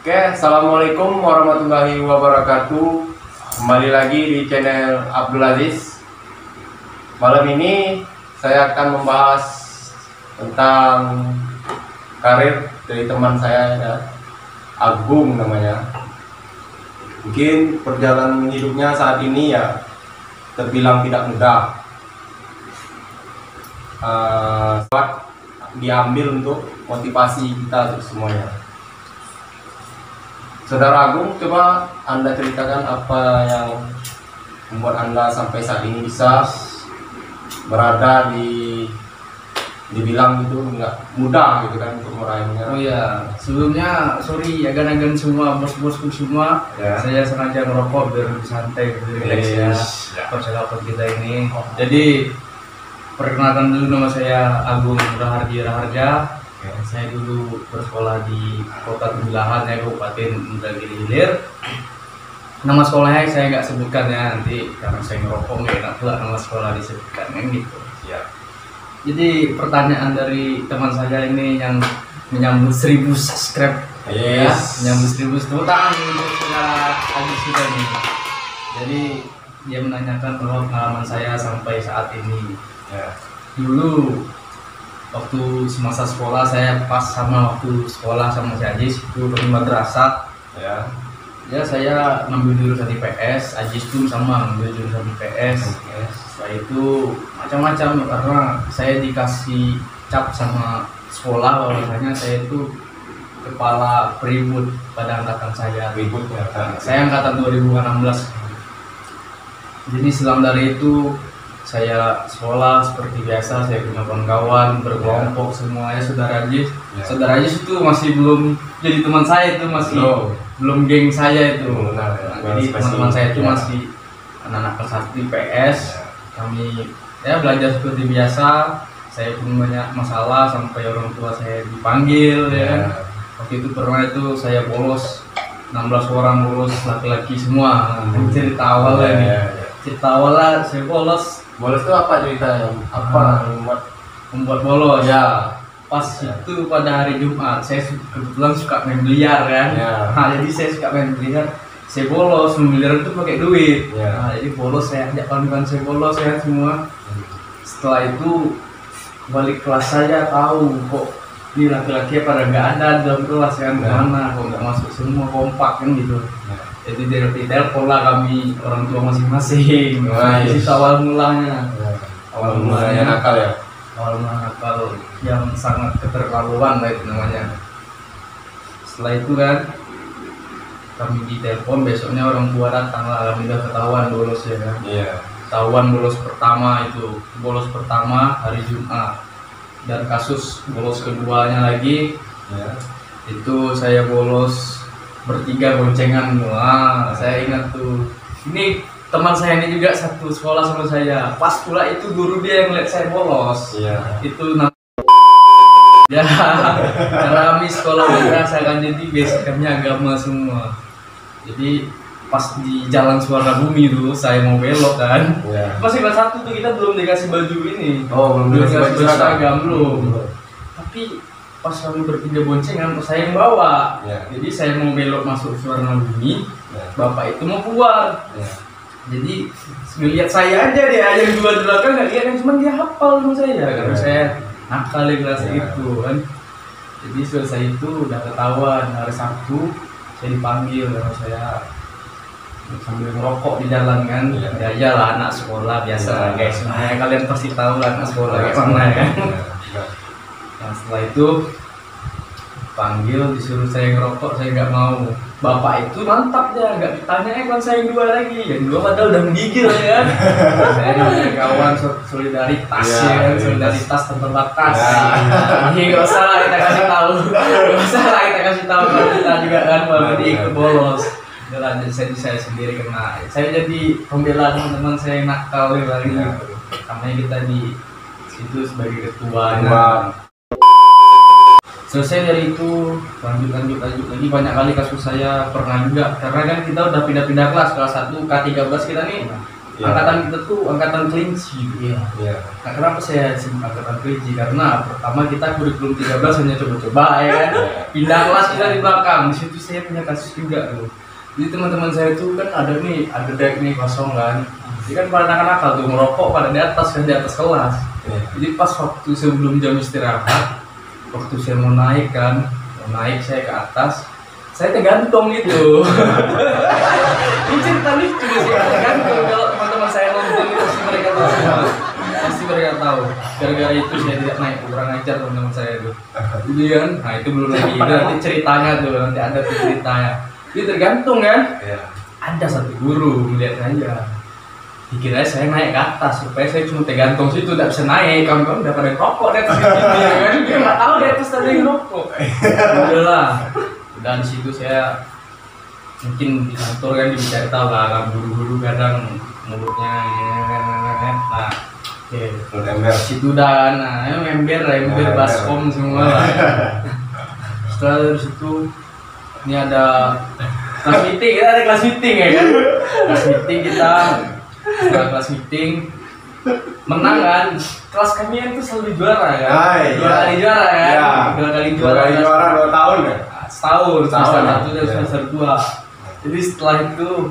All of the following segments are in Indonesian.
Oke, assalamualaikum warahmatullahi wabarakatuh. Kembali lagi di channel Abdul Aziz. Malam ini saya akan membahas tentang karir dari teman saya, ya, Agung namanya. Mungkin perjalanan hidupnya saat ini ya terbilang tidak mudah. Diambil untuk motivasi kita untuk semuanya. Saudara Agung, coba Anda ceritakan apa yang membuat Anda sampai saat ini bisa berada dibilang itu nggak mudah gitu kan untuk meraihnya. Oh ya, sebelumnya sorry agan-agan semua bos-bosku semua, ya. Saya sengaja ngerokok biar lebih santai, lebih relax ya. Percakapan kita ini. Jadi perkenalkan dulu, nama saya Agung Raharja. Saya dulu bersekolah di Kota Tembilahan, ya, Kabupaten Indragiri Hilir. Nama sekolahnya saya nggak sebutkan ya, nanti karena saya ngerokok nggak enak pula nama sekolah disebutkan kan gitu. Ya. Jadi pertanyaan dari teman saya ini yang menyambut 1000 subscribe, ya, menyambut 1000 tepuk tangan untuk saudara Agus kita nih. Jadi dia menanyakan bahwa pengalaman saya sampai saat ini. Ya. Dulu waktu semasa sekolah saya pas sama waktu sekolah sama si Ajis itu di madrasah, Ya. ya saya ngambil jurusan IPS, Ajis pun sama ngambil jurusan IPS. Setelah itu macam-macam karena saya dikasih cap sama sekolah bahwasanya saya itu kepala peribut pada angkatan saya. Ribut ya. Saya angkatan 2016. Jadi selang dari itu saya sekolah seperti biasa, saya punya kawan-kawan berkelompok semuanya. Saudara Ajis, Saudara Ajis itu masih belum jadi teman saya, itu masih belum geng saya itu. Jadi teman-teman saya itu masih anak-anak kelas 1 IPS. Kami ya belajar seperti biasa. Saya pun banyak masalah sampai orang tua saya dipanggil, ya kan. Waktu itu pernah itu saya bolos 16 orang bolos laki-laki semua. Cerita awalnya nih. Cerita awalnya saya bolos. Bolos itu apa ceritanya? Apa Membuat bolos? Ya. Pas itu pada hari Jumat, saya kebetulan suka main biliar kan. Nah, jadi saya suka main biliar. Saya bolos, main biliar itu pakai duit. Nah, jadi bolos, saya ajak kawan-kawan saya bolos ya semua. Setelah itu balik kelas saya tahu kok ini laki-laki pada nggak ada dalam kelas kan, mana kok nggak masuk semua, kompak kan gitu. Jadi dari telepon lah kami orang tua masing-masing. Itu awal mulanya. Awal mulanya nakal ya. Awal mula nakal yang sangat keterlaluan lah itu namanya. Setelah itu kan kami ditelepon, besoknya orang tua datang lah, kami udah ketahuan bolos ya kan. Ketahuan bolos pertama itu, bolos pertama hari Jumat. Dan kasus bolos keduanya lagi, itu saya bolos bertiga boncengan. Wah, saya ingat tuh. Ini teman saya ini juga satu sekolah sama saya. Pas pula itu guru dia yang lihat saya bolos. Itu ya, karena kami sekolah madrasah kan, jadi basicnya agama semua. Jadi pas di Jalan Suwarnabumi tuh saya mau belok kan. Masih kelas 1 tuh kita belum dikasih baju ini. Belum dikasih baju seragam belum. Tapi pas kami bertiga boncengan, saya yang bawa. Jadi saya mau belok masuk Suwarnabumi, bapak itu mau keluar. Jadi ngelihat saya aja dia, yang dua di belakang nggak lihat, kan cuma dia hafal sama saya karena saya nakal di kelas itu kan. Jadi selesai itu udah ketahuan, hari Sabtu saya dipanggil karena saya sambil ngerokok di jalan kan. Ya lah anak sekolah biasa guys, semuanya kalian pasti tahu lah anak sekolah kayak mana kan. Nah, setelah itu panggil, disuruh saya ngerokok, saya nggak mau. Bapak itu mantap ya, nggak ditanya kan saya yang dua lagi, yang dua padahal udah menggigil ya kan. Saya punya kawan solidaritas ya kan, solidaritas tanpa batas. Ini nggak usah lah kita kasih tahu, nggak usah lah kita kasih tahu kalau kita juga kan baru ikut bolos. Jalan saya sendiri kena. Saya jadi pembela teman-teman saya yang nakal lagi. Namanya kita di situ sebagai ketua. Selesai dari itu lanjut lagi, banyak kali kasus saya pernah juga, karena kan kita udah pindah-pindah kelas 1 K13 kita nih Angkatan kita tuh angkatan kelinci. Iya. Nah, kenapa saya sebut angkatan kelinci? Karena pertama kita kurikulum 13 hanya coba-coba ya kan. Pindah kelas kita di belakang. Di situ saya punya kasus juga tuh. Jadi teman-teman saya tuh kan ada deck nih kosong kan. Jadi kan pada nakal-nakal tuh merokok pada di atas kelas. Jadi pas waktu sebelum jam istirahat, waktu saya mau naik saya ke atas, saya tergantung gitu. Ini cerita lucu sih, tergantung. Kalau teman-teman saya nonton itu pasti mereka tahu. Gara-gara itu saya tidak naik, kurang ajar teman-teman saya itu. Jadi kan, nah itu belum lagi. Itu nanti ceritanya tuh, nanti ada tuh ceritanya. Jadi tergantung kan. Ada satu guru melihat saya, dikira saya naik ke atas, supaya saya cuma tergantung situ, tidak bisa naik. Kawan-kawan udah pada rokok di atas gitu kan. Dia nggak tahu di atas ada yang rokok. Udahlah. Dan di situ saya mungkin di kantor kan dicari tahu lah, guru-guru kadang mulutnya nah ember situ dan ember baskom semua lah. Setelah dari situ ini ada kelas meeting, kita ada kelas meeting ya kan. Setelah kelas meeting menang kan, kelas kami itu selalu juara kan. Dua kali juara kan. Dua kali juara 2 tahun ya. Setahun, semester 1 dan semester 2. Jadi setelah itu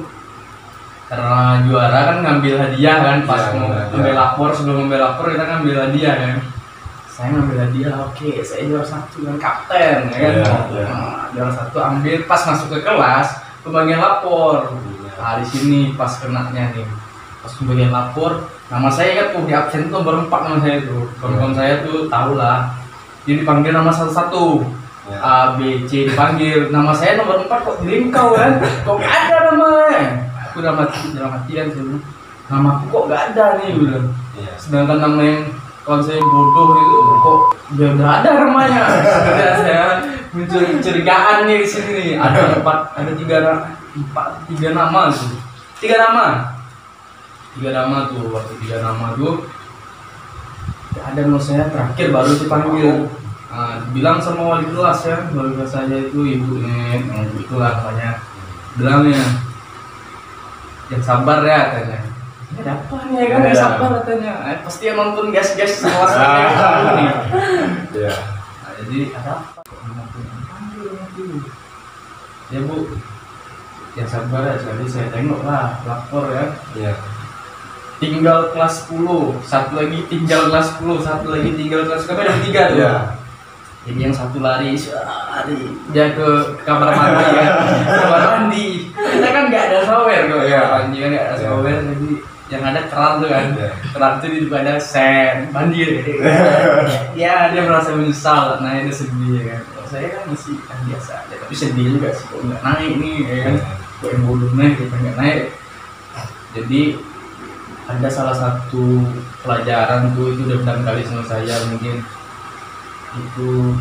karena juara kan ngambil hadiah kan, pas mau ngambil lapor, sebelum ngambil lapor kita ngambil hadiah kan. Saya ngambil hadiah, oke, saya juara 1 dengan kapten ya kan. Nah, juara 1 ambil, pas masuk ke kelas pembagian lapor. Nah di sini pas kenanya nih, pas pembagian lapor, nama saya kan di absen tuh berempat nama saya tuh. Kawan-kawan saya tuh tahu lah, dia dipanggil nama satu-satu. A, B, C dipanggil, nama saya nomor 4 kok dilingkau kan, kok gak ada namanya. Aku dalam hati kan saya, nama aku kok gak ada nih bilang. Sedangkan nama yang kawan saya bodoh itu kok dia udah ada namanya. Sudah saya muncul kecurigaan nih di sini nih. Ada 3 nama tuh. 3 nama tuh, waktu 3 nama tuh ada nomor saya terakhir baru dipanggil. Nah, bilang sama wali kelas ya, wali kelas saya itu ibu nih, itulah namanya. Bilangnya, yang sabar ya katanya. Ini ada apa nih kan yang sabar katanya. Pasti yang nonton gas-gas kelasnya nih. Nah, jadi ada apa? Ya bu, yang sabar ya. Jadi saya tengok lah, lapor ya. Tinggal kelas 10, satu lagi tinggal kelas 10, satu lagi tinggal kelas berapa? Ada 3 tuh. Jadi yang satu lari dia ke kamar mandi ya. Kamar mandi. Kita kan nggak ada shower kok ya. Mandi kan nggak ada shower, jadi yang ada keran tuh kan. Keran tuh di depan ada sen, mandi. Ya dia merasa menyesal, nah itu sedih ya kan. Kalau saya kan masih biasa aja, tapi sedih juga sih kok nggak naik nih ya kan. Kok yang bodoh naik, kita nggak naik. Jadi ada salah satu pelajaran tuh itu udah benar kali sama saya mungkin. Itu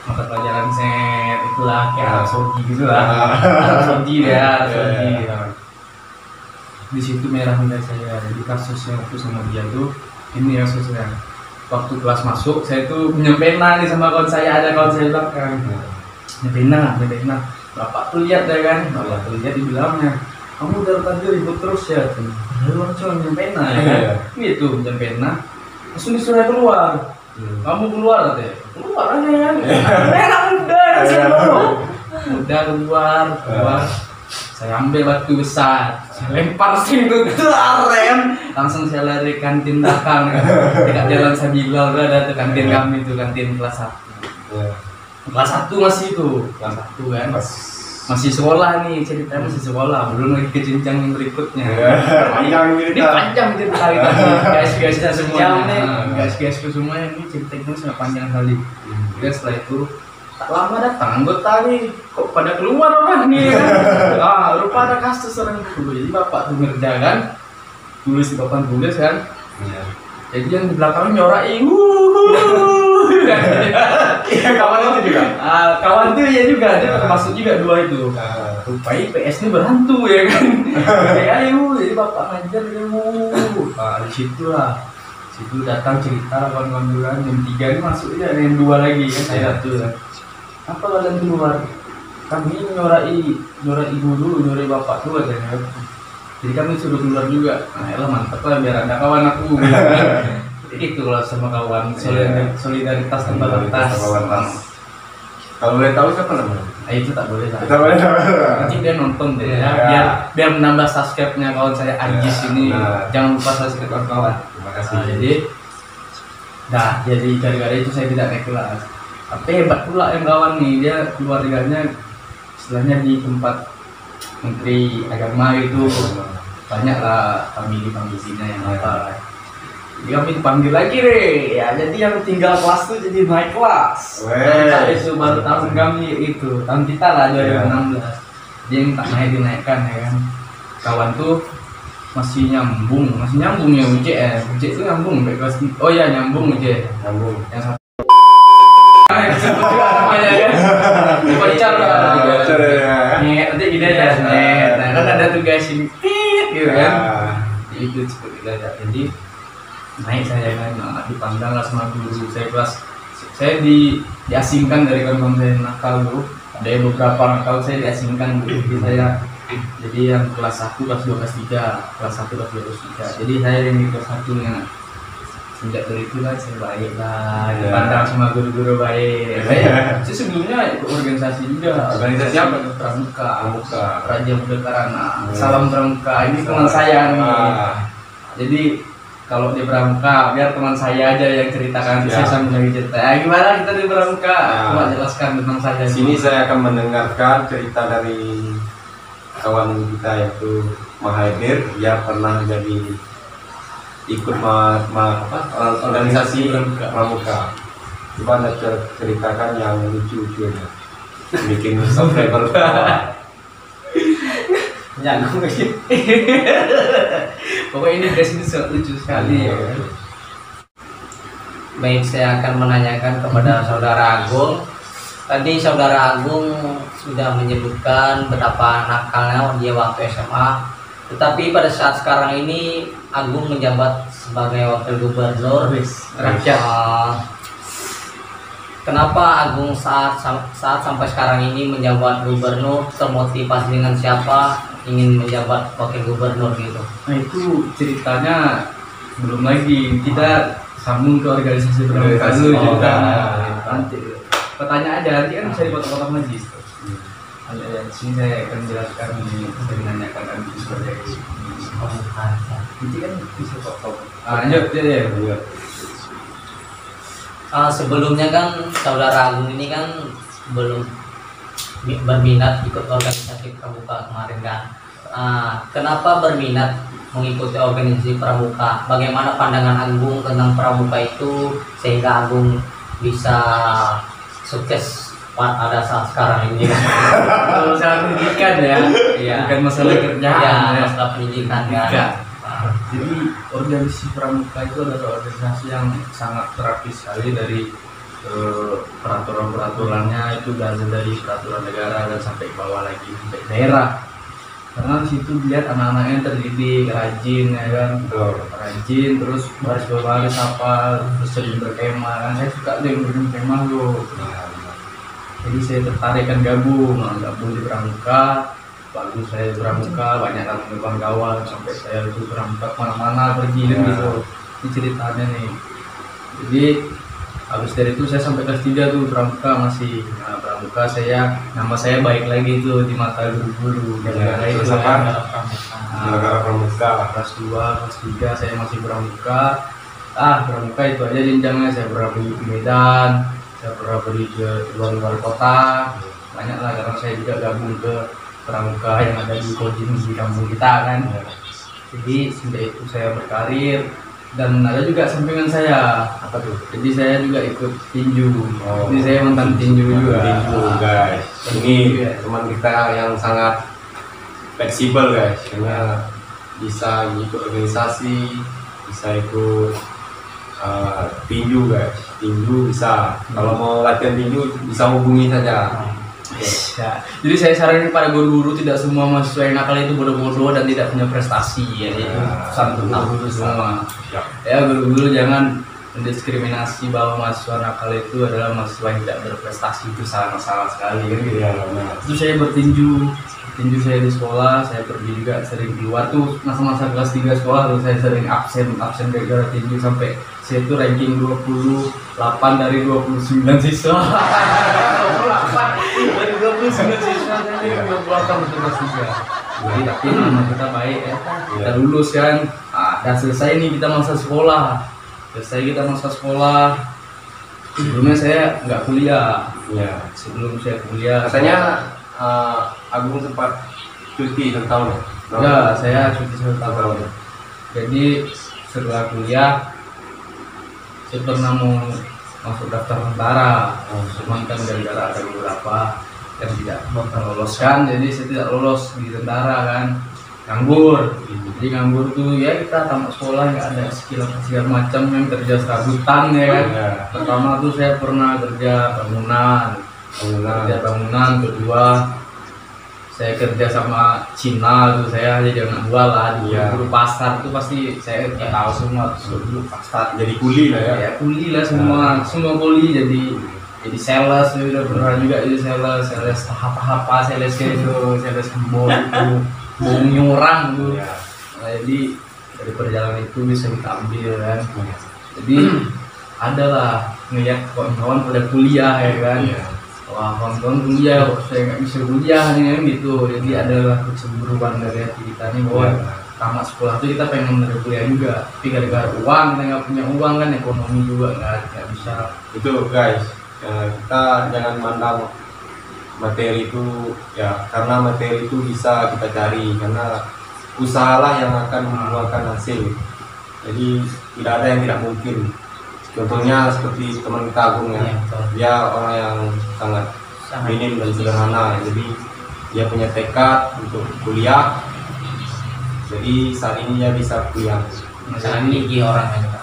mata pelajaran set itulah kayak Arab Saudi gitu lah. Arab Saudi ya, di situ merah nilai saya. Jadi kasusnya waktu sama dia tuh ini kasusnya. Waktu kelas masuk saya tuh punya pena nih sama kawan saya, ada kawan saya belakang. Punya pena. Bapak tuh lihat ya kan, bapak tuh lihat dibilangnya, kamu dari tadi ribut terus ya. Lalu orang cuma punya pena ya kan. Gitu punya pena. Langsung disuruh keluar. Kamu keluar katanya, keluar aja kan, enak udah keluar, saya ambil batu besar, saya lempar situ rem, langsung saya lari kantin belakang, dekat jalan Sabilal ada tuh kantin kami itu kantin kelas 1, kelas 1 masih itu, kelas 1 kan, masih sekolah nih ceritanya masih sekolah, belum lagi ke jenjang yang berikutnya. Ini panjang cerita kita, guys-guysnya semuanya. Guys-guysku semuanya ini ceritanya sangat panjang kali. Dan setelah itu tak lama datang anggota nih, kok pada keluar orang nih kan? Rupa ada kasus orang dulu. Jadi bapak tuh ngerjakan, tulis di papan tulis kan. Jadi yang di belakang nyorain, kawan itu juga. Kawan tuh ya juga, dia termasuk juga 2 itu. Rupanya PS ini berhantu ya kan. Jadi bapak ngajar dia di situ lah. Situ datang cerita kawan-kawan duluan jam 3 ini masuk aja yang 2 lagi kan saya satu kan. Apa kalian keluar? Kami nyorai guru, nyorai bapak tuh katanya. Jadi kami suruh keluar juga. Nah ya mantap lah biar ada kawan aku. Itu lah sama kawan, solidaritas tanpa batas. Kalau boleh tahu siapa namanya? Itu tak boleh lah. Kita boleh tahu. Nanti dia nonton deh ya. Biar menambah subscribe-nya kawan saya Ajis ini. Jangan lupa subscribe kawan-kawan. Terima kasih. Jadi gara-gara itu saya tidak naik kelas. Tapi hebat pula yang kawan nih, dia keluarganya istilahnya di tempat Menteri Agama itu banyak lah family-nya yang apa. Jadi kami dipanggil lagi deh, ya jadi yang tinggal kelas tuh jadi naik kelas. Itu baru tahun kami itu, tahun kita lah 2016. Dia yang tak naik dinaikkan ya kan. Kawan tuh masih nyambung ya UJ itu nyambung sampai kelas. Oh iya nyambung UJ. Nyambung. Yang satu. Disebut juga namanya ya. Pacar lah. Nanti gini aja net. Nah kan ada tugas ini gitu kan. Itu seperti itu. Jadi naik saya kan dipandang lah sama guru saya kelas. Saya diasingkan dari kawan-kawan saya nakal dulu. Ada beberapa nakal saya diasingkan jadi saya. Jadi yang kelas 1, kelas 2, kelas 3, kelas 1, kelas 2, kelas 3. Jadi saya yang di kelas 1 yang sejak dari itu lah saya baik lah, dipandang sama guru-guru baik. Saya sebelumnya ikut organisasi juga. Organisasi apa? Pramuka, Raja Muda Karana. Salam Pramuka. Ini teman saya nih. Jadi kalau di Pramuka, biar teman saya aja yang ceritakan. Saya sambil lagi cerita. Gimana kita di Pramuka? Coba jelaskan tentang saya. Sini saya akan mendengarkan cerita dari kawan kita yaitu Mahaidir. Dia pernah jadi ikut organisasi Pramuka. Coba Anda ceritakan yang lucu-lucunya, bikin subscriber nyangkut lagi. Pokoknya ini guys ini sangat lucu sekali ya. Baik, saya akan menanyakan kepada Saudara Agung. Tadi Saudara Agung sudah menyebutkan betapa nakalnya dia waktu SMA. Tetapi pada saat sekarang ini Agung menjabat sebagai wakil gubernur rakyat. Kenapa Agung saat sampai sekarang ini menjabat gubernur? Termotivasi dengan siapa ingin menjabat wakil gubernur gitu? Nah itu ceritanya belum lagi, kita sambung ke organisasi Pramuka dulu ceritanya. Nanti pertanyaan aja, nanti kan bisa di kotak-kotak majlis. Di sini saya akan jelaskan ini, saya menanyakan kan sebagai nanti kan bisa kotak. Lanjut ya. Sebelumnya kan Saudara Agung ini kan belum berminat ikut organisasi Pramuka kemarin kan. Kenapa berminat mengikuti organisasi Pramuka? Bagaimana pandangan Agung tentang Pramuka itu sehingga Agung bisa sukses pada saat sekarang ini? Masalah pendidikan ya, bukan masalah kerjaan. Masalah pendidikan kan. Jadi organisasi Pramuka itu adalah organisasi yang sangat terapi sekali dari peraturan-peraturannya itu dari peraturan negara dan sampai ke bawah lagi sampai daerah. Karena di situ lihat anak-anaknya terdidik, rajin ya kan, rajin terus baris apa, terus sering berkemah. Kan saya suka deh berkemah loh. Jadi saya tertarik kan gabung di Pramuka. Bagus saya Pramuka, banyak kawan-kawan sampai saya itu Pramuka kemana-mana pergi dan gitu. Ini ceritanya nih. Jadi habis dari itu saya sampai kelas 3 tuh Pramuka masih. Nah, Pramuka nama saya baik lagi tuh di mata guru-guru. Gara-gara itu Pramuka. Kelas 2, kelas 3 saya masih Pramuka. Pramuka itu aja jenjangnya. Saya pernah pergi ke Medan, saya pernah pergi ke luar kota. Banyak lah karena saya juga gabung ke Pramuka yang ada di Kojin di kampung kita kan. Jadi sejak itu saya berkarir dan ada juga sampingan saya. Apa tuh? Jadi saya juga ikut tinju. Jadi saya mantan tinju juga. Tinju guys. Ini teman kita yang sangat fleksibel guys. Karena bisa ikut organisasi, bisa ikut tinju guys. Tinju bisa. Kalau mau latihan tinju bisa hubungi saja. Ya, jadi saya saranin pada guru-guru tidak semua mahasiswa yang nakal itu bodoh-bodoh dan tidak punya prestasi ya, itu pesan tentang guru semua. Ya guru-guru jangan mendiskriminasi bahwa mahasiswa nakal itu adalah mahasiswa yang tidak berprestasi, itu salah sekali kan gitu. Itu saya bertinju tinju saya di sekolah, saya pergi juga sering keluar tuh masa-masa kelas 3 sekolah tuh saya sering absen gara-gara tinju sampai saya tuh ranking 28 dari 29 siswa. 28 dari 29 siswa saya 28 untuk kelas 3. Jadi tapi nama kita baik ya, kita lulus kan, udah selesai nih kita masa sekolah. Sebelumnya saya nggak kuliah. Ya. Sebelum saya kuliah, Katanya Agung sempat cuti setahun. ya saya cuti 1 tahun. Jadi setelah kuliah saya pernah mau masuk daftar tentara, cuman kan gara-gara ada beberapa yang tidak terloloskan, jadi saya tidak lolos di tentara kan, nganggur. Jadi nganggur tuh ya kita tamat sekolah nggak ada segala macam yang kerja serabutan ya kan. Pertama tuh saya pernah kerja bangunan. Kedua saya kerja sama Cina tuh, saya jadi anak buah lah di guru pasar tuh pasti saya tahu semua dulu pasar. Jadi kuli lah ya. Ya kuli lah semua kuli jadi sales, udah pernah juga jadi sales tahap sales itu sales bom itu bohongnya orang tuh. Nah, jadi dari perjalanan itu bisa kita ambil kan. Jadi adalah ngeliat kawan-kawan pada kuliah ya kan. Wah, kawan-kawan kuliah kok saya nggak bisa kuliah nih kan gitu. Jadi adalah kecemburuan dari hati kita nih bahwa tamat sekolah tuh kita pengen dari kuliah juga, tapi gara-gara uang kita nggak punya uang kan, ekonomi juga nggak bisa. Itu guys, kita jangan mandang materi itu ya, karena materi itu bisa kita cari, karena usahalah yang akan membuahkan hasil. Jadi tidak ada yang tidak mungkin. Contohnya seperti teman kita Agung ya, dia orang yang sangat minim dan sederhana, jadi dia punya tekad untuk kuliah, jadi saat ini dia bisa kuliah. Sangat tinggi orangnya.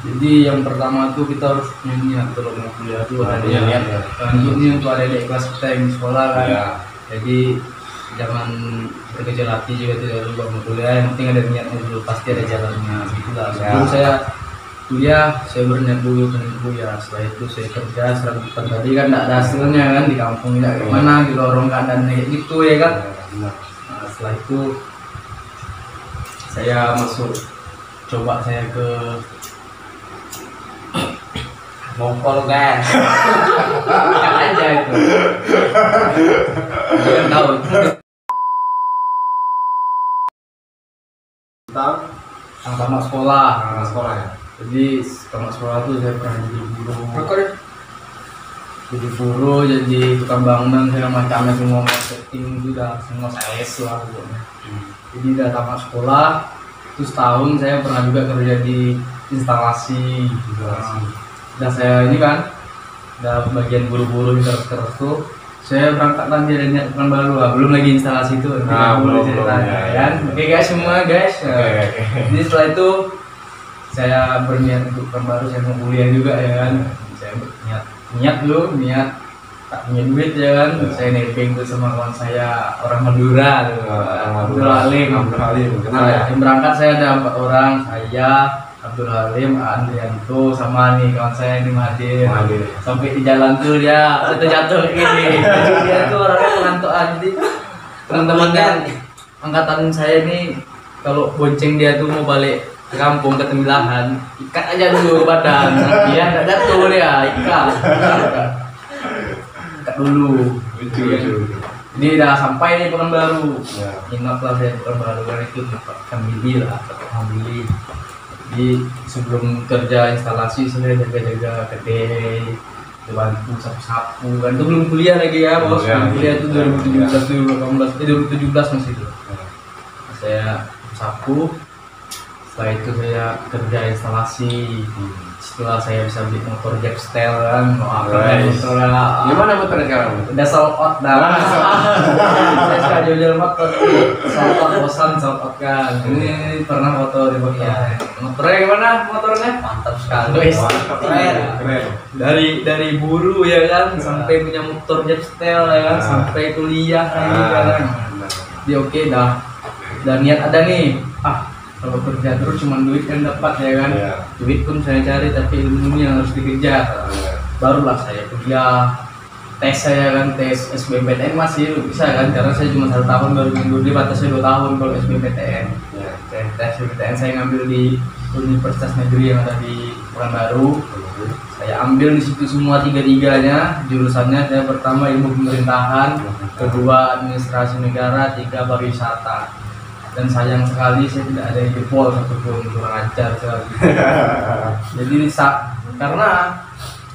Jadi yang pertama tuh kita harus punya niat kalau mau kuliah tuh ada niat ya. Selanjutnya untuk ada di kelas kita yang di sekolah kan. Jadi jangan berkecil hati juga tidak lupa mau kuliah, yang penting ada niatnya dulu, pasti ada jalannya gitulah. Sebelum saya kuliah saya berniat dulu pengen kuliah, setelah itu saya kerja serabutan tadi kan tidak ada hasilnya kan, di kampung tidak kemana, di lorong keadaan kayak gitu ya kan. Nah, setelah itu saya coba saya ke Mongkol kan. kan aja itu dia tahu Tentang tamat sekolah. sekolah ya. Jadi tamat sekolah tuh saya pernah jadi guru, jadi tukang bangunan segala macamnya, semua marketing juga, semua sales lah pokoknya. Jadi udah tamat sekolah, terus tahun saya pernah juga kerja di instalasi. Dan saya ini kan udah bagian buru-buru keras tuh, saya berangkat lagi dari niat Pekanbaru lah, belum lagi instalasi itu. Belum kan. Oke guys semua guys. Jadi setelah itu saya berniat untuk Pekanbaru, saya mau kuliah juga ya kan. Saya niat tak punya duit ya kan. Saya nebeng tuh sama kawan saya orang Madura tuh, Abdul Halim. Kenal ya? Yang berangkat saya ada 4 orang, saya, Abdul Halim, Andrianto, sama nih kawan saya ini Mahathir. Sampai di jalan tuh dia jatuh gini. Dia tuh orangnya pengantuan. Jadi teman-teman kan angkatan saya nih kalau bonceng dia tuh mau balik ke kampung ke Temilahan, ikat aja dulu ke badan. Dia enggak jatuh dia, ikat dulu. Jadi udah sampai nih Pekanbaru. Ingat lah saya Pekanbaru kan itu tempat bili lah, tempat bili. Jadi sebelum kerja instalasi saya jaga-jaga kedai, bantu sapu-sapu kan, itu belum kuliah lagi ya bos. Kuliah itu 2017 masih itu. Saya sapu, setelah itu saya kerja instalasi. Setelah saya bisa beli motor Jepstel kan, motornya gimana motornya sekarang? udah sold out dah. Saya suka jual motor, sold out kan. Ini pernah motor di motor. Motornya gimana motornya? Mantap sekali. Keren. Dari buru ya kan, sampai punya motor Jepstel ya kan, sampai kuliah lagi kan. Dia oke dah. Dan niat ada nih. Kalau kerja terus cuma duit kan dapat ya kan. Duit pun saya cari tapi ilmunya harus dikejar. Barulah saya kuliah tes saya kan, tes SBMPTN masih bisa kan, karena saya cuma 1 tahun baru minggu, dia batasnya 2 tahun kalau SBMPTN. Tes SBMPTN saya ngambil di Universitas Negeri yang ada di Pekanbaru. Saya ambil di situ semua 3-3-nya jurusannya. Saya pertama ilmu pemerintahan, kedua administrasi negara, 3 pariwisata. Dan sayang sekali saya tidak ada yang jebol satupun, kurang ajar sekali. Jadi karena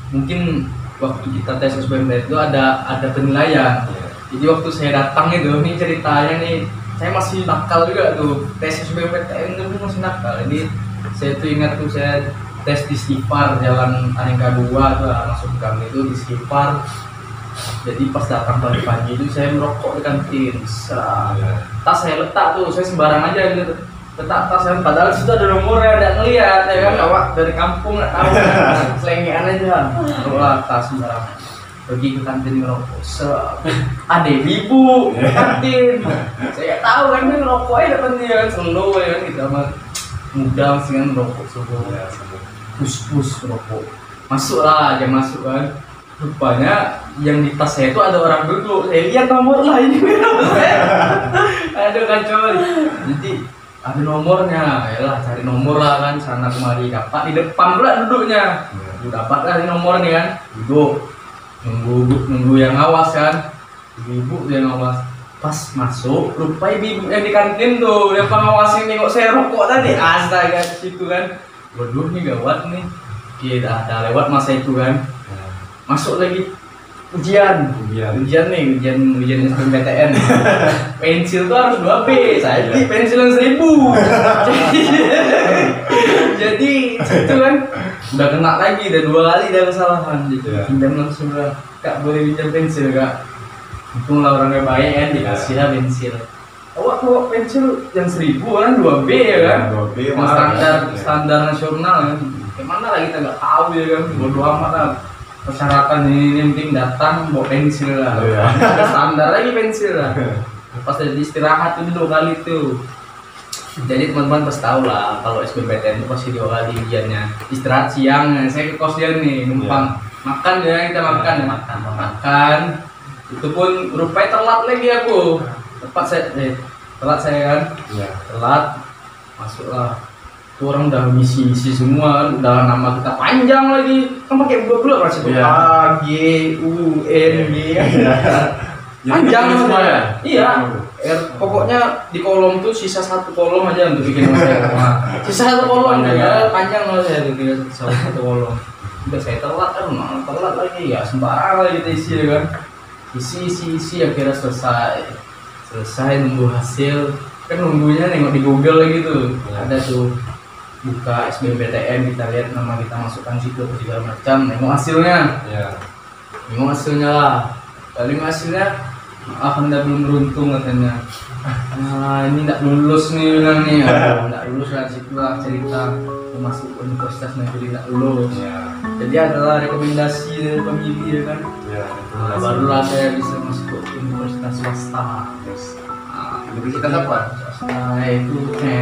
mungkin waktu kita tes SBMPTN itu ada penilaian. Jadi waktu saya datang itu, ini ceritanya nih, saya masih nakal juga tuh, tes SBMPTN itu masih nakal. Jadi saya tuh ingat tuh saya tes di Skipar Jalan Aneka 2 tuh masuk gang itu di Skipar. Jadi pas datang pagi-pagi itu saya merokok di kantin. Tas saya letak tuh, saya sembarang aja gitu. Letak tas saya, padahal situ ada nomornya, ada ngeliat ya kan, awak dari kampung nggak tahu kan, selengean aja. Taruhlah tas sembarang. Pergi ke kantin ngerokok. Ada ibu kantin. Saya tahu kan dia ngerokok aja depan dia kan, selalu ya kan, kita mah muda masih kan ngerokok selalu. Pus ngerokok. Masuklah aja masuk kan. Rupanya yang di tas saya itu ada orang duduk. Saya lihat nomor lah ini. Aduh kacau. Jadi ada nomornya, yalah cari nomor lah kan, sana kemari dapat di depan pula duduknya. Dapat lah nomor nih kan, duduk nunggu yang awas kan, ibu yang awas. Pas masuk, lupa ibu yang di kantin tuh yang pengawasin nengok saya rokok tadi, astaga situ kan. Waduh nih gawat nih, kita ada lewat masa itu kan. Masuk lagi ujian nih, ujian SBMPTN. Pensil tuh harus 2B, saya beli pensil yang 1000. Jadi itu kan udah kena lagi, udah 2 kali udah kesalahan gitu. Pinjam langsung lah, Kak boleh pinjam pensil Kak? Untung lah orangnya baik kan, dikasih lah pensil. Awak pensil yang 1000 kan 2B ya kan? 2B standar nasional kan. Gimana lah kita nggak tahu ya kan, bodo amat lah. Persyaratan ini penting datang bawa pensil lah. Ada standar lagi pensil lah. Pas jadi istirahat itu 2 kali tuh. Jadi teman-teman pasti tahu lah kalau SBMPTN itu pasti 2 kali ujiannya. Istirahat siang, saya ke kos dia nih numpang. Makan ya, kita makan. Itu pun rupanya telat lagi aku. Telat saya kan. Telat masuklah. Orang udah misi semua, udah nama kita panjang lagi, kan pakai blok masih A, G, U, N, G, panjang semuanya. Iya, pokoknya di kolom tuh sisa 1 kolom aja untuk bikin nama. Sisa 1 kolom ya, panjang lah saya tuh 1 kolom. Udah saya telat kan, telat lagi ya sembarang lagi kita isi kan, isi akhirnya selesai nunggu hasil. Kan nunggunya nengok di Google lagi tuh, ada tuh. Buka SBMPTN, kita lihat nama kita masukkan situ segala macam, nengok hasilnya. Nengok hasilnya lah. Paling hasilnya maaf Anda belum beruntung katanya. Nah ini tidak lulus nih bilang nih. Tidak lulus lah, situlah cerita masuk Universitas Negeri tidak lulus. Jadi adalah rekomendasi dari pemilih ya kan. Nah, barulah saya bisa masuk ke Universitas swasta. Universitas apa? Swasta itu ke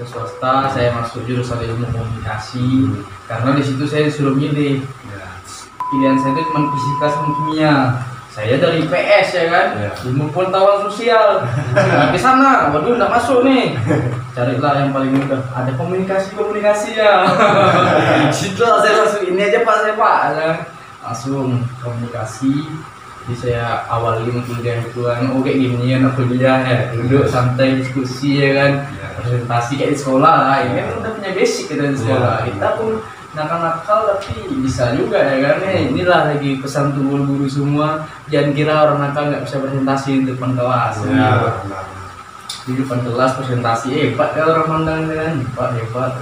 swasta. Saya masuk jurusan ilmu komunikasi karena di situ saya disuruh milih. Pilihan saya itu cuma fisika sama kimia. Saya dari IPS ya kan, ilmu pengetahuan sosial. Di sana, waduh nggak masuk nih. Carilah yang paling mudah. Ada komunikasi ya. Situlah saya masuk, ini aja Pak saya Pak. Langsung komunikasi. Jadi saya awali kuliah itu kan, kayak gini ya kuliah ya, duduk santai diskusi ya kan, presentasi kayak di sekolah lah. Ini kan udah punya basic kita di sekolah. Kita pun nakal-nakal tapi bisa juga ya kan. Inilah lagi pesan untuk guru-guru semua, jangan kira orang nakal nggak bisa presentasi di depan kelas. Di depan kelas presentasi hebat ya orang mandang kan, hebat.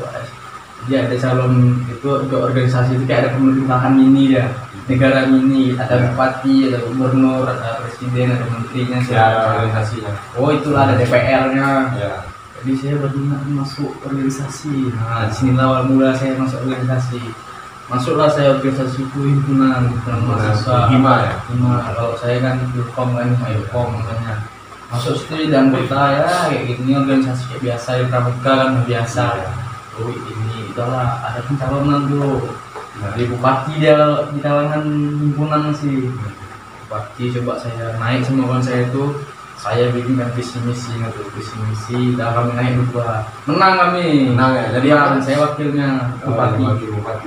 Jadi ada calon itu ke organisasi itu kayak ada pemerintahan mini ya, negara mini, ada bupati, ada gubernur, ada presiden, ada menterinya, organisasinya. Oh itulah ada DPR-nya. Jadi saya berminat masuk organisasi. Nah disinilah awal mula saya masuk organisasi. Masuklah saya organisasi itu himpunan mahasiswa. Hima. Kalau saya kan Ilkom kan, Ilkom namanya. Masuk situ dan anggota ya kayak gini, organisasi kayak biasa yang pramuka kan biasa. Oh ini udahlah ada pencalonan tuh. Jadi bupati dia di kalangan himpunan sih. Bupati coba saya naik sama kawan saya itu, saya bikinkan visi misi, udah kami naik berdua, menang kami. Menang ya. Jadi saya wakilnya bupati.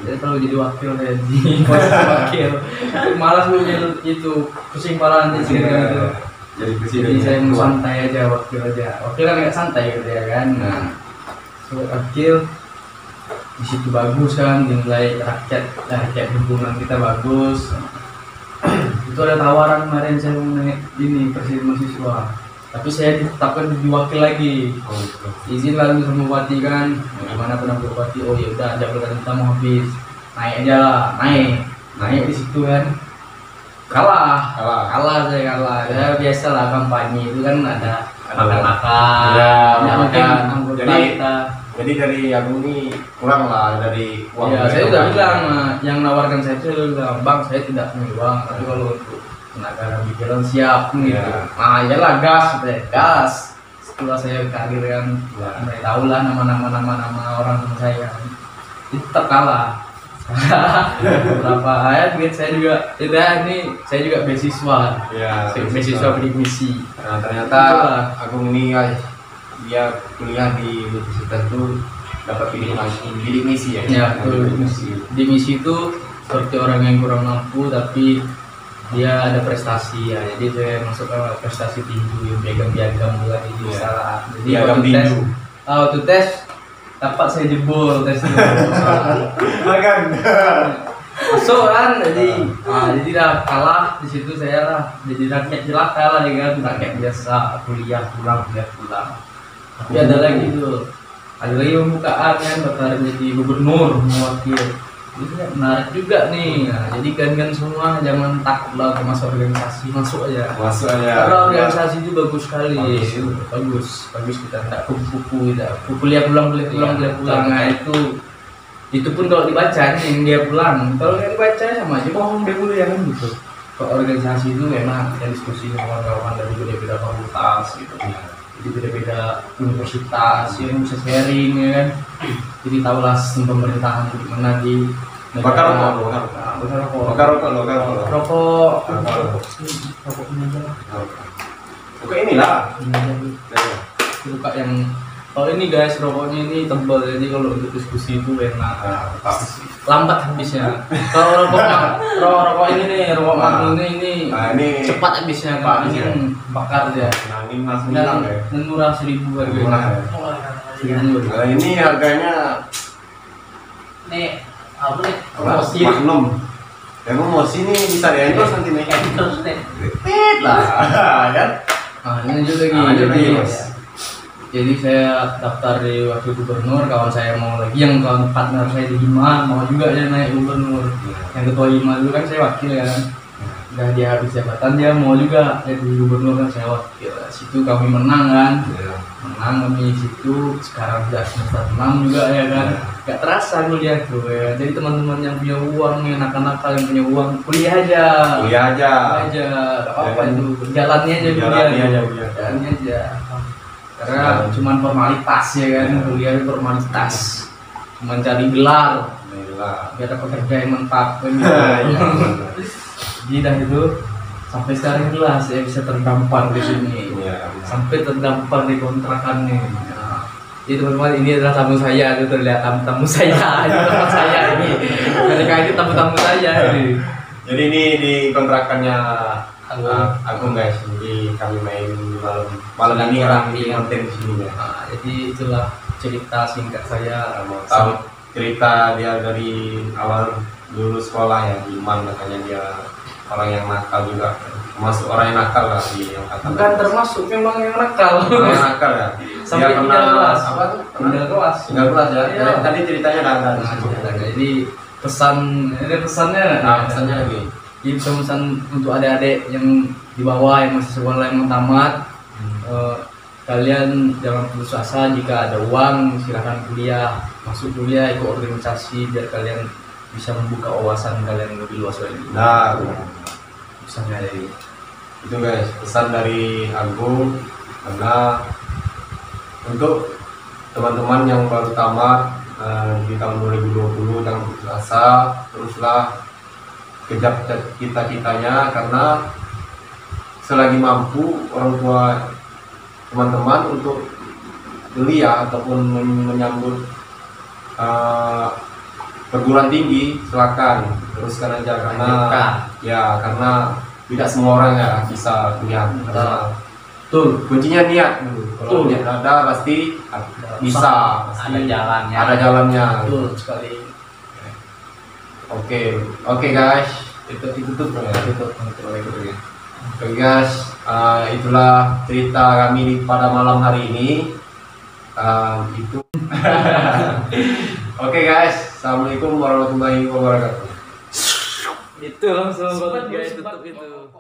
Jadi kalau jadi wakil saya di wakil. Malas lu itu pusing parah nanti sih gitu. Jadi saya mau santai aja, wakil aja. Wakil kan nggak santai gitu ya kan. Nah, wakil di situ bagus kan, dinilai rakyat hubungan kita bagus. Itu ada tawaran kemarin saya mau naik ini presiden mahasiswa, tapi saya ditetapkan jadi wakil lagi. Izin lalu sama bupati kan, gimana pernah bupati, oh ya udah jabatan kita mau habis, naik aja lah, naik di situ kan. Kalah ya, biasa lah kampanye itu kan ada makan-makan ya, anggota kita. Jadi dari Agung ini kurang lah dari uang. Ya, saya udah bilang yang nawarkan saya itu bilang, bang saya tidak punya uang, tapi kalau untuk tenaga pikiran siap gitu. Iyalah gas. Setelah saya kehadiran, mulai tahu lah nama orang teman saya. Itu tetap kalah. Beberapa duit saya juga, ini saya juga beasiswa. Ya, beasiswa bidik misi. Nah, ternyata Agung ini guys, dia kuliah di universitas itu dapat bidik misi ya. Ya, betul. Bidik misi itu seperti orang yang kurang mampu tapi dia ada prestasi ya. Jadi saya masuk ke prestasi tinju, piagam juga di salah. Jadi waktu tes dapat saya jebol tes itu. Makan. Masuk kan, jadi dah kalah di situ saya lah. Jadi rakyat jelaka lah dengan rakyat biasa, kuliah pulang. Tapi ada lagi pembukaan kan, bakal jadi gubernur mewakil. Ini menarik juga nih. Nah, jadi kan semua jangan takut lah masuk organisasi, masuk aja. Karena organisasi itu bagus sekali. Bagus kita tidak kupu-kupu tidak. Kuliah pulang. Nah itu pun kalau dibaca nih dia pulang. Kalau nggak dibaca sama aja bohong dia kuliah kan gitu. Kalau organisasi itu memang ada diskusi dengan kawan-kawan dari beda-beda fakultas gitu. Jadi beda-beda universitas yang bisa sharing ya kan. Jadi tahulah sistem pemerintahan gimana di negara. Rokok inilah. Buka yang ini guys, rokoknya ini tebal, jadi kalau untuk diskusi itu enak. Lambat habisnya. Kalau rokok ini nih, rokok Magnum ini cepat habisnya. Ini bakar dia. Dan murah 1.000 harganya. Ini harganya nih apa nih? Magnum. Emang Mosi ini bisa di-endorse nanti nih. Endorse nih. Lah, kan? Ini juga lagi. Jadi saya daftar di wakil gubernur, kawan saya mau lagi, yang kawan partner saya di Hima mau juga dia naik gubernur. Yang ketua Hima dulu kan saya wakil ya kan. Udah dia habis jabatan dia mau juga jadi gubernur kan saya wakil. Situ kami menang kan. Menang kami situ, sekarang sudah semester 6 juga ya kan. Gak terasa kuliah tuh ya. Jadi teman-teman yang punya uang, yang nakal-nakal yang punya uang, kuliah aja. Gak apa-apa itu. Jalannya aja kuliah. Karena cuma formalitas ya kan, kuliah formalitas, cuma cari gelar, biar dapat kerja yang mantap kan gitu. Jadi dah itu sampai sekarang jelas ya bisa terdampar di sini, sampai terdampar di kontrakannya. Jadi teman-teman ini adalah tamu saya, itu terlihat tamu saya, ini tempat saya ini. Mereka ini tamu-tamu saya ini. Jadi ini di kontrakannya Agung guys, jadi kami main malam ini di konten di sini ya. Jadi itulah cerita singkat saya. Mau tahu cerita dia dari awal dulu sekolah ya di Man, makanya dia orang yang nakal juga, termasuk orang yang nakal lah di angkatan. Bukan termasuk, memang yang nakal. Orang yang nakal ya. Sampai tinggal kelas. Apa tuh? Tinggal kelas ya. Tadi ceritanya ada. Jadi pesannya lagi. Jadi pesan untuk adik-adik yang di bawah yang masih sekolah yang mau tamat, kalian jangan putus asa. Jika ada uang silahkan kuliah, masuk kuliah, ikut organisasi biar kalian bisa membuka wawasan kalian lebih luas lagi. Nah, pesannya dari itu guys, pesan dari Agung. Karena untuk teman-teman yang baru tamat di tahun 2020 jangan putus asa, teruslah kejar cita-citanya, karena selagi mampu orang tua teman-teman untuk kuliah ataupun menyambut perguruan tinggi, silakan teruskan aja, karena ya karena tidak semua orang ya bisa kuliah. Betul, kuncinya niat dulu. Kalau niat ada pasti bisa, pasti ada jalannya. Betul sekali. Oke guys, itu tutup ya. Oke guys, itulah cerita kami pada malam hari ini. Itu. Oke guys, assalamualaikum warahmatullahi wabarakatuh. Itu langsung guys, tutup itu.